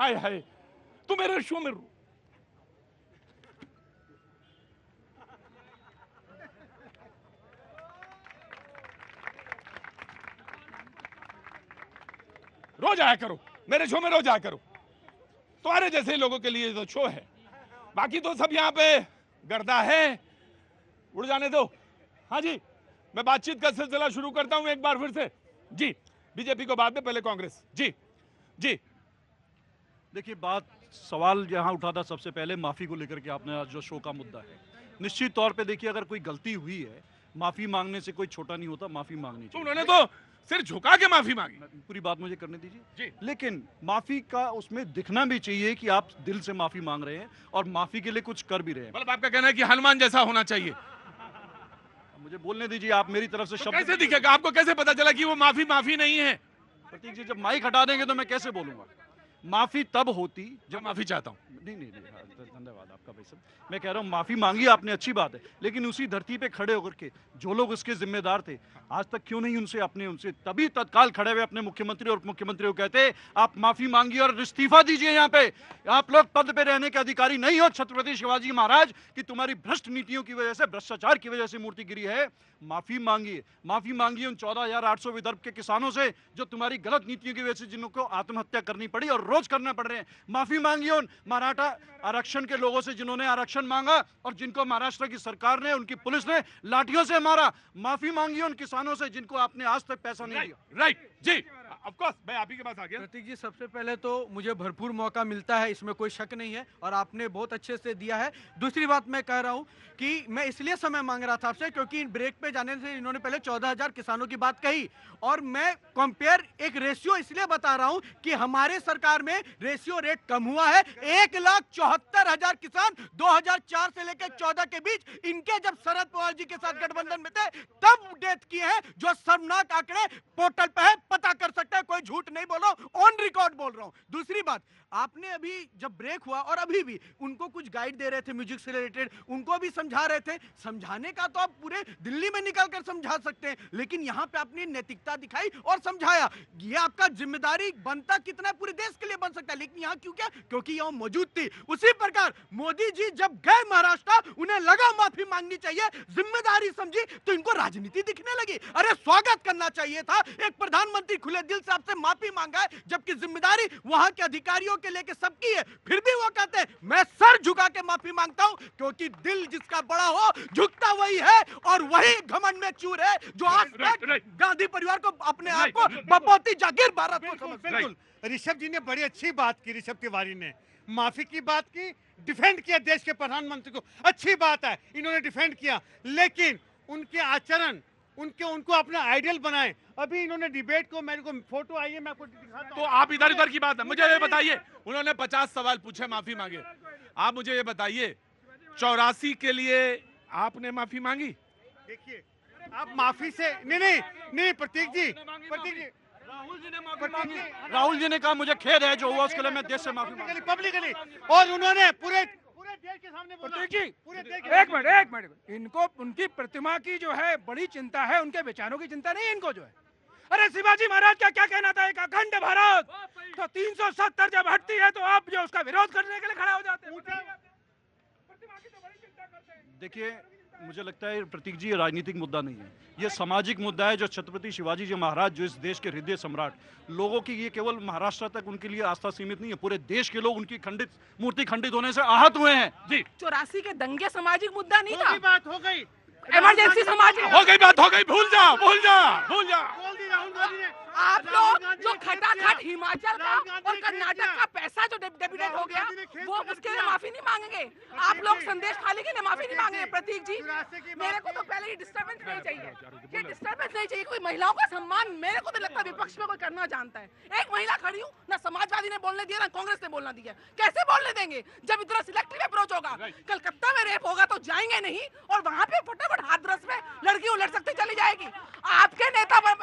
हाय हाय, तू मेरे शो में रोज आया करो, मेरे शो में रोज आया करो। तुम्हारे जैसे लोगों के लिए तो शो है, बाकी तो सब यहाँ पे गर्दा है, उड़ जाने दो। हाँ जी, मैं बातचीत का सिलसिला शुरू करता हूं एक बार फिर से। जी, बीजेपी को बाद में, पहले कांग्रेस। जी जी। देखिए, सवाल यहाँ उठा था सबसे पहले माफी को लेकर के, आपने आज जो शो का मुद्दा है, निश्चित तौर पे देखिए, अगर कोई गलती हुई है, माफी मांगने से कोई छोटा नहीं होता, माफी मांगनी तो चाहिए। उन्होंने तो सिर झुका के माफी मांगी। पूरी बात मुझे करने दीजिए जी। लेकिन माफी का उसमें दिखना भी चाहिए कि आप दिल से माफी मांग रहे हैं और माफी के लिए कुछ कर भी रहे हैं। मतलब आपका कहना है कि हनुमान जैसा होना चाहिए। मुझे बोलने दीजिए, आप मेरी तरफ से तो शब्द कैसे दिखेगा? आपको कैसे पता चला कि वो माफी नहीं है? प्रतीक जी, जब माइक हटा देंगे तो मैं कैसे बोलूंगा? माफी तब होती जब माफी चाहता हूँ। नहीं, हाँ, धन्यवाद आपका भाई साहब। मैं कह रहा हूँ माफी मांगी आपने, अच्छी बात है, लेकिन उसी धरती पे खड़े होकर के जो लोग उसके जिम्मेदार थे, आज तक क्यों नहीं उनसे तभी तत्काल खड़े हुए अपने मुख्यमंत्री और उप मुख्यमंत्री को कहते आप माफी मांगिए और इस्तीफा दीजिए। यहाँ पे आप लोग पद पे रहने के अधिकारी नहीं हो छत्रपति शिवाजी महाराज, कि तुम्हारी भ्रष्ट नीतियों की वजह से, भ्रष्टाचार की वजह से मूर्ति गिरी है। माफी मांगिए उन 14,800 विदर्भ के किसानों से जो तुम्हारी गलत नीतियों की वजह से जिनको आत्महत्या करनी पड़ी और रोज करना पड़ रहे हैं। माफी मांगिए उन मराठा आरक्षण के लोगों से जिन्होंने आरक्षण मांगा और जिनको महाराष्ट्र की सरकार ने, उनकी पुलिस ने लाठियों से मारा। माफी मांगिए उन किसानों से जिनको आपने आज तक पैसा नहीं दिया। राइट जी, ऑफ कोर्स मैं आप ही के पास आ गया। प्रतीक जी, सबसे पहले तो मुझे भरपूर मौका मिलता है, इसमें कोई शक नहीं है, और आपने बहुत अच्छे से दिया है। दूसरी बात मैं कह रहा हूं कि मैं इसलिए समय मांग रहा था आपसे क्योंकि ब्रेक पे जाने से इन्होंने पहले 14,000 किसानों की बात कही, और मैं कंपेयर एक रेशियो इसलिए बता रहा हूं कि हमारे सरकार में रेशियो रेट कम हुआ है। 1,74,000 किसान 2004 से लेकर 14 के बीच, इनके जब शरद पवार जी के साथ गठबंधन में थे तब डेथ किए हैं, जो शर्मनाक आंकड़े पोर्टल पे है, पता कर सकते हैं, कोई झूठ नहीं बोल रहा हूं, ऑन रिकॉर्ड बोल रहा हूं। दूसरी बात, आपने अभी जब ब्रेक हुआ और अभी भी उनको कुछ गाइड दे रहे थे म्यूजिक से रिलेटेड, उनको भी समझा रहे थे। समझाने का तो आप पूरे दिल्ली में निकल कर समझा सकते हैं, लेकिन यहां पे आपने नैतिकता दिखाई और समझाया। ये आपका जिम्मेदारी बनता कितना पूरे देश के लिए बन सकता है, लेकिन यहां क्यों? क्या क्योंकि यहां मौजूद थी। उसी प्रकार मोदी जी जब गए महाराष्ट्र, उन्हें लगा माफी मांगनी चाहिए, जिम्मेदारी समझी तो इनको राजनीति दिखने लगी। अरे स्वागत करना चाहिए था, एक प्रधानमंत्री खुले दिल से आपसे माफी मांगा है, जबकि जिम्मेदारी वहां के अधिकारियों के लेके सबकी है, फिर भी वो कहते हैं मैं सर झुका के माफी मांगता हूं, क्योंकि दिल जिसका बड़ा हो झुकता वही है, और वही घमंड में चूर है जो आज तक गांधी परिवार को, अपने आप को बपौती जागीर भारत को समझ। बिल्कुल, ऋषभ जी ने बड़ी अच्छी बात की, ऋषभ तिवारी ने माफी की बात की, डिफेंड किया देश के प्रधानमंत्री को, अच्छी बात है, इन्होंने डिफेंड किया, लेकिन उनके आचरण, उनको अपना आइडियल बनाए। अभी इन्होंने डिबेट को, मेरे को फोटो आई है, मैं आपको दिखाता हूं। तो आप इधर उधर की बात है, मुझे ये बताइए, उन्होंने 50 सवाल पूछे, माफी मांगे। आप मुझे ये बताइए, 84 के लिए आपने माफी मांगी? देखिए, आप माफी से नहीं प्रतीक जी, राहुल जी ने कहा मुझे खेद है जो हुआ, उसके लिए मैं देश से माफी मांगता हूं। पब्लिकली, और उन्होंने पूरे देश के सामने बोला। प्रतीक जी, पूरे देश एक मिनट, इनको उनकी प्रतिमा की जो है बड़ी चिंता है, उनके विचारों की चिंता नहीं है इनको जो है। अरे शिवाजी महाराज का क्या कहना था, एक अखंड भारत, तो 370 जब हटती है तो आप जो उसका विरोध करने के लिए खड़ा हो जाते हैं। प्रतिमा की तो बड़ी चिंता करते हैं। देखिए, मुझे लगता है प्रतीक जी, ये राजनीतिक मुद्दा नहीं है, ये सामाजिक मुद्दा है। जो छत्रपति शिवाजी जी महाराज, जो इस देश के हृदय सम्राट, लोगों की, ये केवल महाराष्ट्र तक उनके लिए आस्था सीमित नहीं है, पूरे देश के लोग उनकी मूर्ति खंडित होने से आहत हुए हैं। जी, 84 के दंगे सामाजिक मुद्दा नहीं था, बात हो गई, इमरजेंसी सामाजिक हो गई बात, हो गई, भूल जा। बोल दी राहुल गांधी ने। आप लोग जो खटाखट हिमाचल का और कर्नाटक का पैसा जो डेबिटेड हो गया, वो उसके लिए माफी नहीं मांगेंगे। आप लोग संदेश खाली के लिए माफी नहीं मांगेंगे। प्रतीक जी, मेरे को तो पहले ही डिस्टर्बेंस नहीं चाहिए, ये डिस्टर्बेंस नहीं चाहिए। कोई महिलाओं का सम्मान, मेरे को तो लगता है विपक्ष में कोई करना जानता है। एक महिला खड़ी हूँ, ना समाजवादी ने बोलने दिया, ना कांग्रेस ने बोलना दिया, कैसे बोलने देंगे जब इतना सिलेक्टिव अप्रोच होगा? कलकत्ता में रेप होगा तो जाएंगे नहीं, और वहां पे फटाफट हाथरस में लड़की उलट सकती चली जाएगी। आपके नेता, आप